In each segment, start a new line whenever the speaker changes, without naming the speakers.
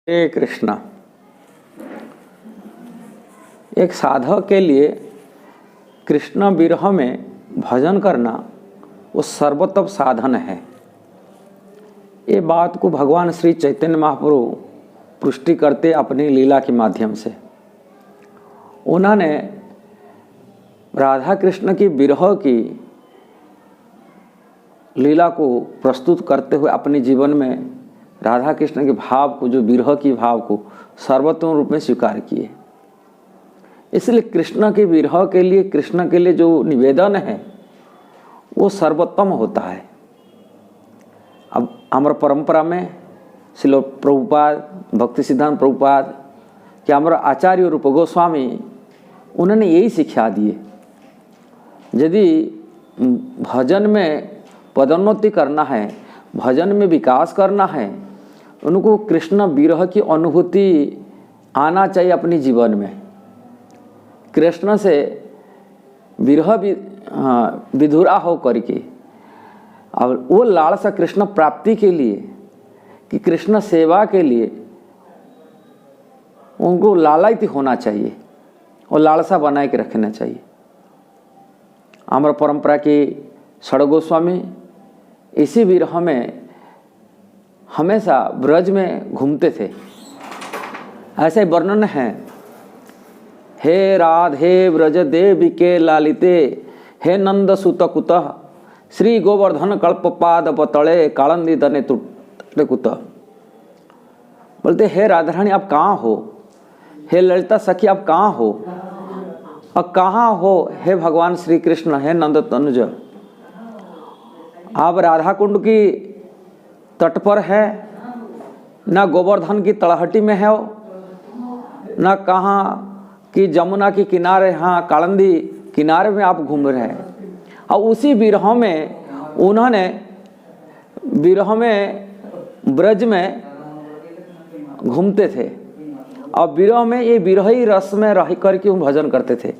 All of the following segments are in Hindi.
हे कृष्णा। एक साधक के लिए कृष्ण विरह में भजन करना वो सर्वोत्तम साधन है। ये बात को भगवान श्री चैतन्य महाप्रभु पुष्टि करते अपनी लीला के माध्यम से। उन्होंने राधा कृष्ण की विरह की लीला को प्रस्तुत करते हुए अपने जीवन में राधा कृष्ण के भाव को, जो विरह की भाव को सर्वोत्तम रूप में स्वीकार किए। इसलिए कृष्ण के विरह के लिए, कृष्ण के लिए जो निवेदन है वो सर्वोत्तम होता है। अब हमारे परंपरा में श्रील प्रभुपाद, भक्ति सिद्धांत प्रभुपाद कि हमारा आचार्य रूप गोस्वामी, उन्होंने यही शिक्षा दिए। यदि भजन में पदोन्नति करना है, भजन में विकास करना है, उनको कृष्ण विरह की अनुभूति आना चाहिए अपने जीवन में। कृष्ण से विरह विधुरा हो करके, और वो लालसा कृष्ण प्राप्ति के लिए, कि कृष्ण सेवा के लिए उनको लालायित होना चाहिए और लालसा बनाए के रखना चाहिए। हमारा परंपरा के षड गोस्वामी इसी विरह में हमेशा ब्रज में घूमते थे। ऐसे वर्णन है, हे राधे ब्रज देवी के लालिते, हे नंद सुत कुतः, श्री गोवर्धन कल्प पाद पतले कालंदी तने कुत। बोलते हे राधा रानी आप कहाँ हो, हे ललिता सखी आप कहाँ हो, और कहाँ हो हे भगवान श्री कृष्ण, हे नंद तनुज, आप राधा कुंड की तट पर है, ना गोवर्धन की तलहटी में है, ना कहाँ कि जमुना के किनारे, हाँ कालंदी किनारे में आप घूम रहे हैं। और उसी विरह में उन्होंने विरह में ब्रज में घूमते थे, और विरह में ये विरही रस में रह करके वो भजन करते थे।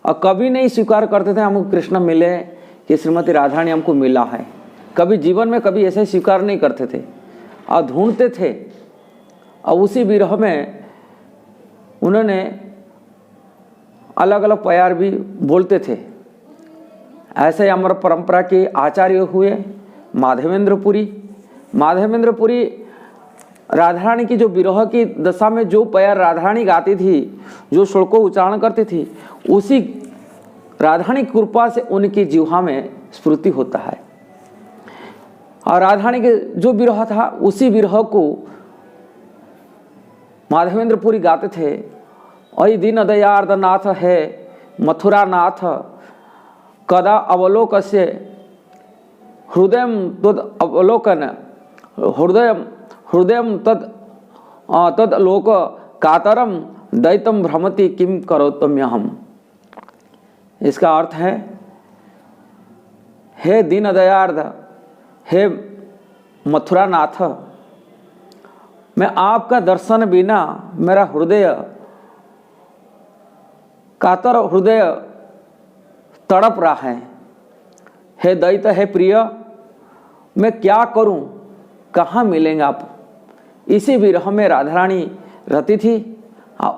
और कभी नहीं स्वीकार करते थे हमको कृष्ण मिले, कि श्रीमती राधारानी हमको मिला है। कभी जीवन में कभी ऐसे स्वीकार नहीं करते थे और ढूंढते थे। और उसी विरह में उन्होंने अलग अलग प्यार भी बोलते थे। ऐसे हमारे परंपरा के आचार्य हुए माधवेंद्रपुरी। माधवेंद्रपुरी राधारानी की जो विरह की दशा में जो प्यार राधारानी गाती थी, जो श्लोकों उच्चारण करती थी, उसी राधारानी की कृपा से उनकी जिह्वा में स्फूर्ति होता है। और राधारानी के जो विरह था, उसी विरह को माधवेंद्रपुरी गाते थे। ऐ दीन दयार्द नाथ है मथुरा नाथ, कदा अवलोकस्य हृदय तद अवलोकन, हृदय तद लोक कातरम दैतम भ्रमति किम करोतम्यहम। इसका अर्थ है, हे दीन दयार्द, हे मथुरा नाथ, मैं आपका दर्शन बिना मेरा हृदय कातर, हृदय तड़प रहा है। हे दैत, हे प्रिय, मैं क्या करूं, कहाँ मिलेंगे आप। इसी विरह में राधारानी रहती थी,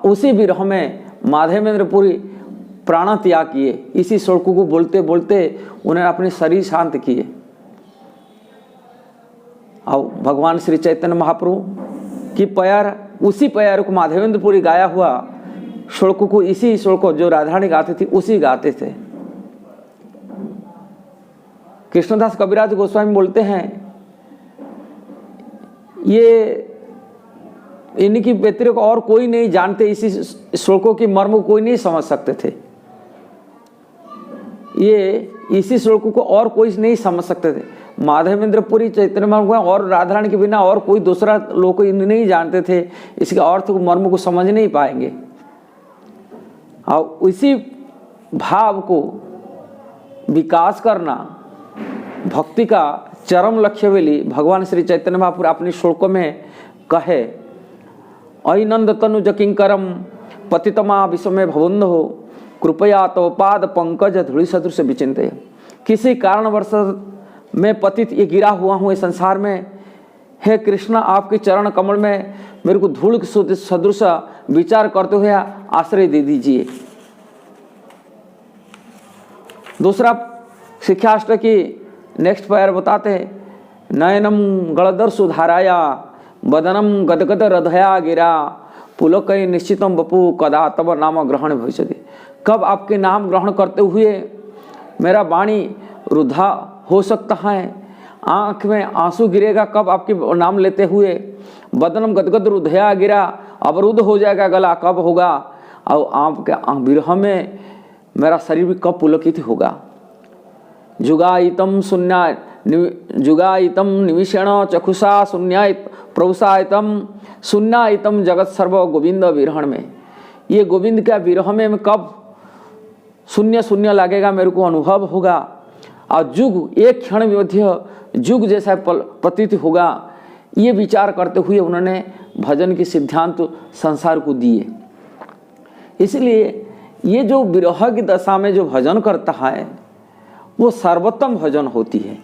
उसी विरह में माधवेंद्रपुरी प्राण त्याग किए। इसी श्लोकों को बोलते बोलते उन्होंने अपने शरीर शांत किए। और भगवान श्री चैतन्य महाप्रभु की प्यार, उसी प्यार को माधवेंद्रपुरी गाया हुआ श्लोकों को, इसी श्लोकों जो राधारानी गाती थी उसी गाते थे। कृष्णदास कविराज गोस्वामी बोलते हैं, ये इनकी व्यतिरिक्त और कोई नहीं जानते, इसी श्लोकों की मर्म को कोई नहीं समझ सकते थे। ये इसी श्लोकों को और कोई नहीं समझ सकते थे। माधवेंद्रपुरी, चैतन्य महाप्रभु और राधारानी के बिना और कोई दूसरा लोग नहीं जानते थे, इसके अर्थ को, मर्म को समझ नहीं पाएंगे। और इसी भाव को विकास करना भक्ति का चरम लक्ष्य बेली भगवान श्री चैतन्य महाप्रभु अपने श्लोकों में कहे, ऐ नंद तनुज किंकरम पतितमा विश्व में भवंदो, कृपया तो पाद पंकज धूलि सदृश विचिंते। किसी कारणवश मैं पतित ये गिरा हुआ हूँ इस संसार में, हे कृष्ण, आपके चरण कमल में मेरे को धूल के सदृश विचार करते हुए आश्रय दे दीजिए। दूसरा शिक्षाष्ट की नेक्स्ट पैर बताते हैं, नयनम गलदर सुधाराया बदनम गदगद हृदया गिरा पुलकई निश्चितम बपू कदा तब नाम ग्रहण भविष्यति। कब आपके नाम ग्रहण करते हुए मेरा वाणी रुधा हो सकता है, आँख में आंसू गिरेगा कब आपके नाम लेते हुए, बदनम गदगद हृदया गिरा अवरुद्ध हो जाएगा गला कब होगा, और आपके विरह में मेरा शरीर भी कब पुलकित होगा। जुगायितम शून्य जुगायितम निमिषण चक्षुषा शून्यायित प्रवसायितम शून्यायितम जगत सर्व गोविंद विरहण में। ये गोविंद का विरह में कब शून्य शून्य लगेगा, मेरे को अनुभव होगा, और जुग एक क्षण मध्य जुग जैसा प्रतीत होगा। ये विचार करते हुए उन्होंने भजन के सिद्धांत संसार को दिए। इसलिए ये जो विरह की दशा में जो भजन करता है वो सर्वोत्तम भजन होती है।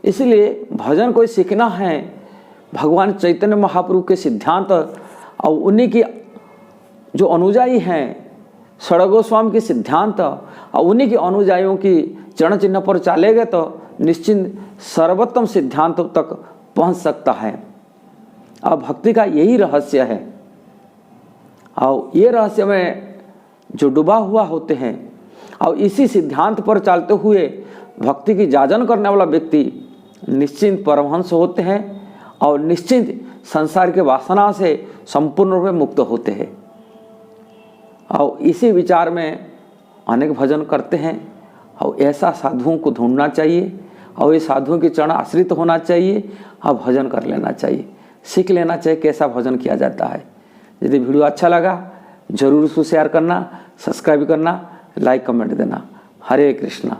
इसलिए भजन को सीखना है भगवान चैतन्य महाप्रभु के सिद्धांत और उन्हीं की जो अनुयायी हैं षड गोस्वामी के सिद्धांत और उन्हीं के अनुयायियों की चरण चिन्ह पर चलेगा तो निश्चिंत सर्वोत्तम सिद्धांत तक पहुंच सकता है। और भक्ति का यही रहस्य है, और ये रहस्य में जो डूबा हुआ होते हैं और इसी सिद्धांत पर चलते हुए भक्ति की जाजन करने वाला व्यक्ति निश्चिंत परमहंस होते हैं और निश्चिंत संसार के वासना से संपूर्ण रूप में मुक्त होते हैं। और इसी विचार में अनेक भजन करते हैं, और ऐसा साधुओं को ढूंढना चाहिए और ये साधुओं के चरण आश्रित होना चाहिए और भजन कर लेना चाहिए, सीख लेना चाहिए कैसा भजन किया जाता है। यदि वीडियो अच्छा लगा जरूर उसको शेयर करना, सब्सक्राइब करना, लाइक कमेंट देना। हरे कृष्णा।